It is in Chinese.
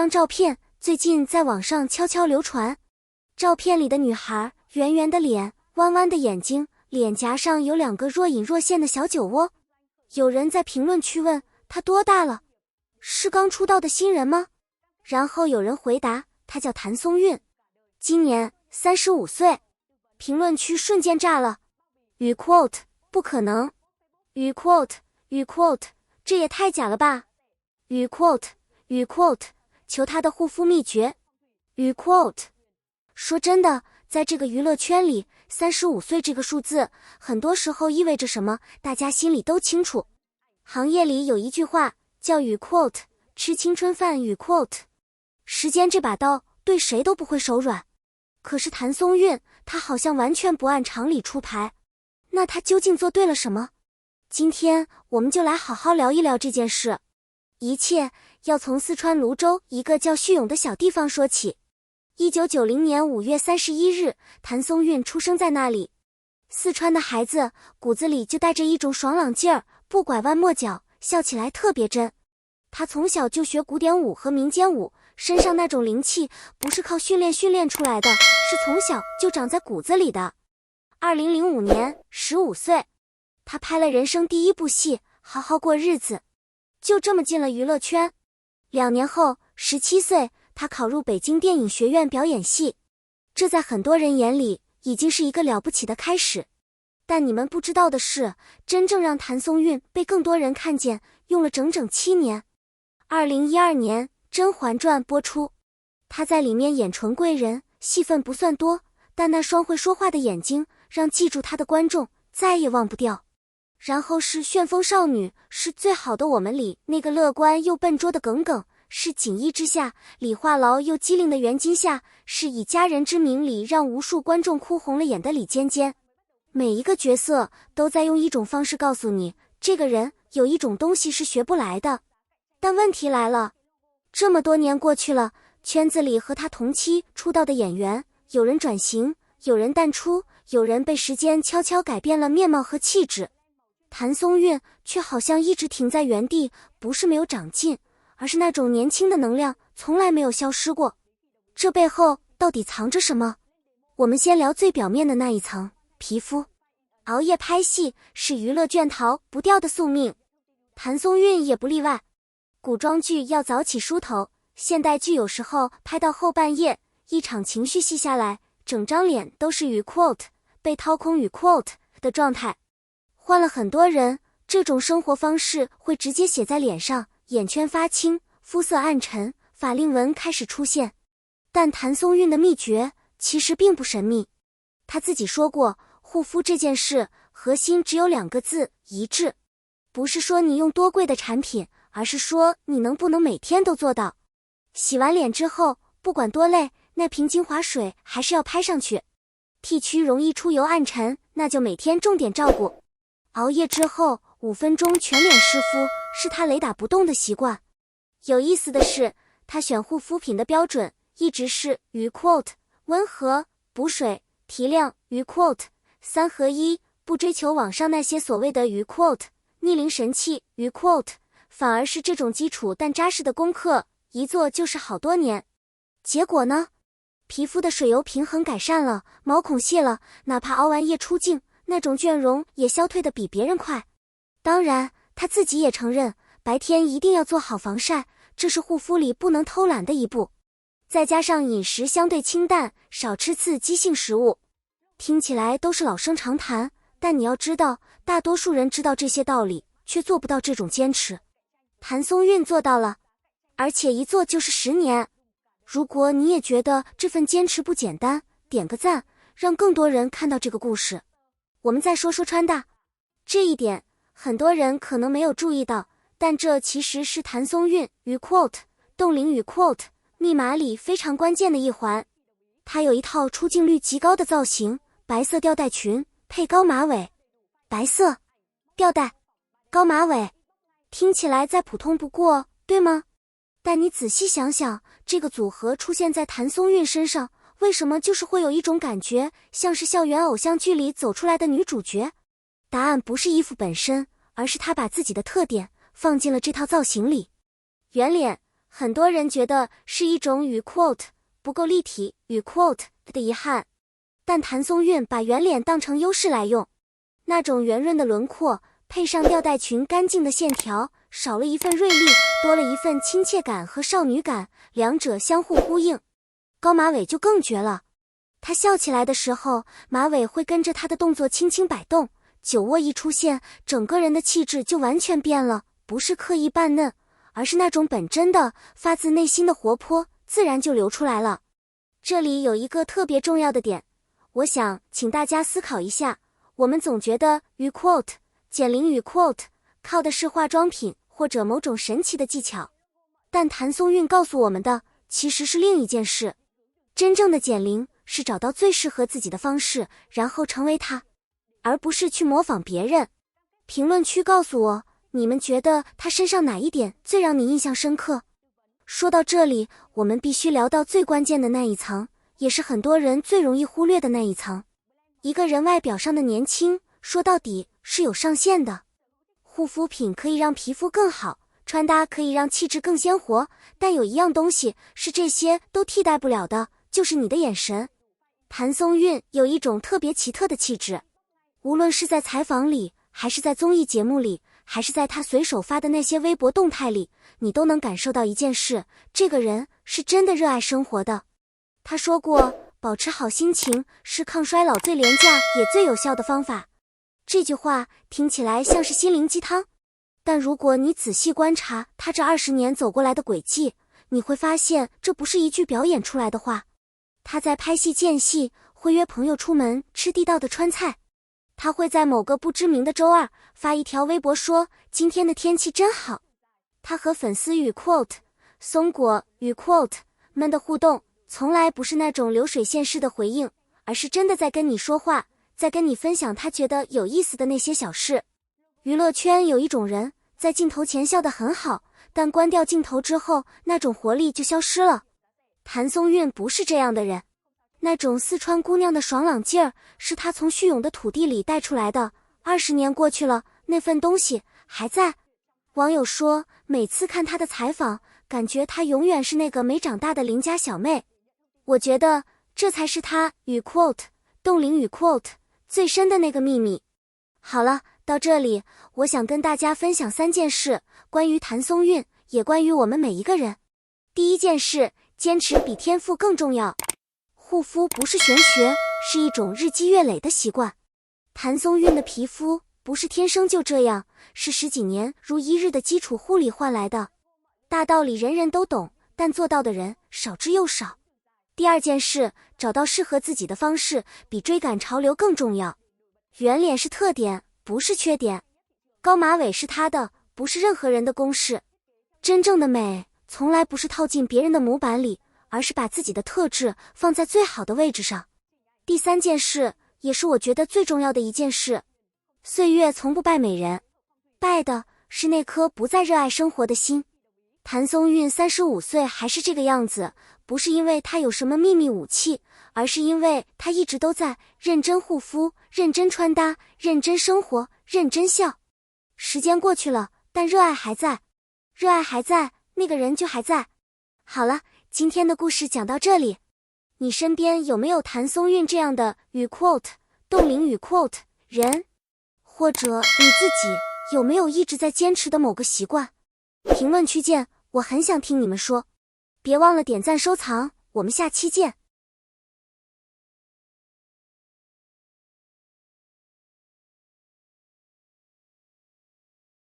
张照片最近在网上悄悄流传。照片里的女孩，圆圆的脸，弯弯的眼睛，脸颊上有2个若隐若现的小酒窝。有人在评论区问她多大了，是刚出道的新人吗？然后有人回答她叫谭松韵，今年35岁。评论区瞬间炸了。语 quote 不可能，语 quote 这也太假了吧。语 quote 求她的护肤秘诀。语 quote 说真的，在这个娱乐圈里，35岁这个数字很多时候意味着什么，大家心里都清楚。行业里有一句话叫语 quote 吃青春饭。语 quote 时间这把刀对谁都不会手软。可是谭松韵，她好像完全不按常理出牌。那她究竟做对了什么？今天我们就来好好聊一聊这件事。一切要从四川泸州一个叫叙永的小地方说起。1990年5月31日，谭松韵出生在那里。四川的孩子骨子里就带着一种爽朗劲儿，不拐弯抹角，笑起来特别真。他从小就学古典舞和民间舞，身上那种灵气不是靠训练出来的，是从小就长在骨子里的。2005年15岁，他拍了人生第1部戏《好好过日子》，就这么进了娱乐圈。2年后17岁，他考入北京电影学院表演系，这在很多人眼里已经是一个了不起的开始。但你们不知道的是，真正让谭松韵被更多人看见，用了整整7年。2012年《甄嬛传》播出，她在里面演纯贵人，戏份不算多，但那双会说话的眼睛让记住她的观众再也忘不掉。然后是《旋风少女》，是最好的我们里那个乐观又笨拙的耿耿，是《锦衣之下》里话痨又机灵的袁今夏，是以家人之名里让无数观众哭红了眼的李尖尖。每一个角色都在用一种方式告诉你，这个人有一种东西是学不来的。但问题来了，这么多年过去了，圈子里和他同期出道的演员，有人转型，有人淡出，有人被时间悄悄改变了面貌和气质。谭松韵却好像一直停在原地，不是没有长进，而是那种年轻的能量从来没有消失过。这背后到底藏着什么？我们先聊最表面的那一层，皮肤。熬夜拍戏是娱乐圈逃不掉的宿命，谭松韵也不例外。古装剧要早起梳头，现代剧有时候拍到后半夜，一场情绪戏下来，整张脸都是语 quote 被掏空语 quote 的状态。换了很多人，这种生活方式会直接写在脸上，眼圈发青，肤色暗沉，法令纹开始出现。但谭松韵的秘诀其实并不神秘。她自己说过，护肤这件事核心只有2个字，一致。不是说你用多贵的产品，而是说你能不能每天都做到。洗完脸之后，不管多累，那瓶精华水还是要拍上去。T 区容易出油暗沉，那就每天重点照顾。熬夜之后5分钟全脸湿敷，是他雷打不动的习惯。有意思的是，他选护肤品的标准一直是语 quote 温和、补水、提亮。语 quote 3合1，不追求网上那些所谓的语 quote 逆龄神器。语 quote 反而是这种基础但扎实的功课，一做就是好多年。结果呢？皮肤的水油平衡改善了，毛孔细了，哪怕熬完夜出镜，那种倦容也消退的比别人快。当然，他自己也承认，白天一定要做好防晒，这是护肤里不能偷懒的一步。再加上饮食相对清淡，少吃刺激性食物。听起来都是老生常谈，但你要知道，大多数人知道这些道理，却做不到这种坚持。谭松韵做到了，而且一做就是10年。如果你也觉得这份坚持不简单，点个赞，让更多人看到这个故事。我们再说说穿搭，这一点很多人可能没有注意到，但这其实是谭松韵语 quote 冻龄语 quote 密码里非常关键的一环。她有一套出镜率极高的造型，白色吊带裙配高马尾。白色吊带高马尾听起来再普通不过，对吗？但你仔细想想，这个组合出现在谭松韵身上，为什么就是会有一种感觉，像是校园偶像剧里走出来的女主角？答案不是衣服本身，而是她把自己的特点放进了这套造型里。圆脸很多人觉得是一种与 quote 不够立体与 quote 的遗憾，但谭松韵把圆脸当成优势来用，那种圆润的轮廓配上吊带裙干净的线条，少了一份锐利，多了一份亲切感和少女感，两者相互呼应。高马尾就更绝了，她笑起来的时候，马尾会跟着她的动作轻轻摆动，酒窝一出现，整个人的气质就完全变了，不是刻意扮嫩，而是那种本真的、发自内心的活泼，自然就流出来了。这里有一个特别重要的点，我想请大家思考一下，我们总觉得与 quote 减龄与 quote 靠的是化妆品或者某种神奇的技巧，但谭松韵告诉我们的其实是另一件事。真正的减龄是找到最适合自己的方式，然后成为它，而不是去模仿别人。评论区告诉我，你们觉得他身上哪一点最让你印象深刻？说到这里，我们必须聊到最关键的那一层，也是很多人最容易忽略的那一层。一个人外表上的年轻，说到底是有上限的。护肤品可以让皮肤更好，穿搭可以让气质更鲜活，但有一样东西是这些都替代不了的，就是你的眼神。谭松韵有一种特别奇特的气质，无论是在采访里，还是在综艺节目里，还是在她随手发的那些微博动态里，你都能感受到一件事，这个人是真的热爱生活的。她说过，保持好心情是抗衰老最廉价也最有效的方法。这句话听起来像是心灵鸡汤，但如果你仔细观察她这20年走过来的轨迹，你会发现这不是一句表演出来的话。她在拍戏间隙会约朋友出门吃地道的川菜，她会在某个不知名的周二发一条微博说今天的天气真好。她和粉丝与 quote 松果与 quote 们的互动从来不是那种流水线式的回应，而是真的在跟你说话，在跟你分享她觉得有意思的那些小事。娱乐圈有一种人，在镜头前笑得很好，但关掉镜头之后，那种活力就消失了。谭松韵不是这样的人，那种四川姑娘的爽朗劲儿，是她从蓄勇的土地里带出来的。20年过去了，那份东西还在。网友说，每次看她的采访，感觉她永远是那个没长大的邻家小妹。我觉得这才是她与 quote 冻龄与 quote 最深的那个秘密。好了，到这里，我想跟大家分享3件事，关于谭松韵，也关于我们每一个人。第一件事，坚持比天赋更重要。护肤不是玄学，是一种日积月累的习惯。谭松韵的皮肤不是天生就这样，是10几年如一日的基础护理换来的。大道理人人都懂，但做到的人少之又少。第二件事，找到适合自己的方式，比追赶潮流更重要。圆脸是特点，不是缺点。高马尾是她的，不是任何人的公式。真正的美，从来不是套进别人的模板里，而是把自己的特质放在最好的位置上。第3件事，也是我觉得最重要的一件事，岁月从不败美人，败的是那颗不再热爱生活的心。谭松韵35岁还是这个样子，不是因为她有什么秘密武器，而是因为她一直都在认真护肤、认真穿搭、认真生活、认真笑。时间过去了，但热爱还在，热爱还在，那个人就还在。好了，今天的故事讲到这里，你身边有没有谭松韵这样的与 quote 冻龄与 quote 人？或者你自己有没有一直在坚持的某个习惯？评论区见，我很想听你们说。别忘了点赞收藏，我们下期见。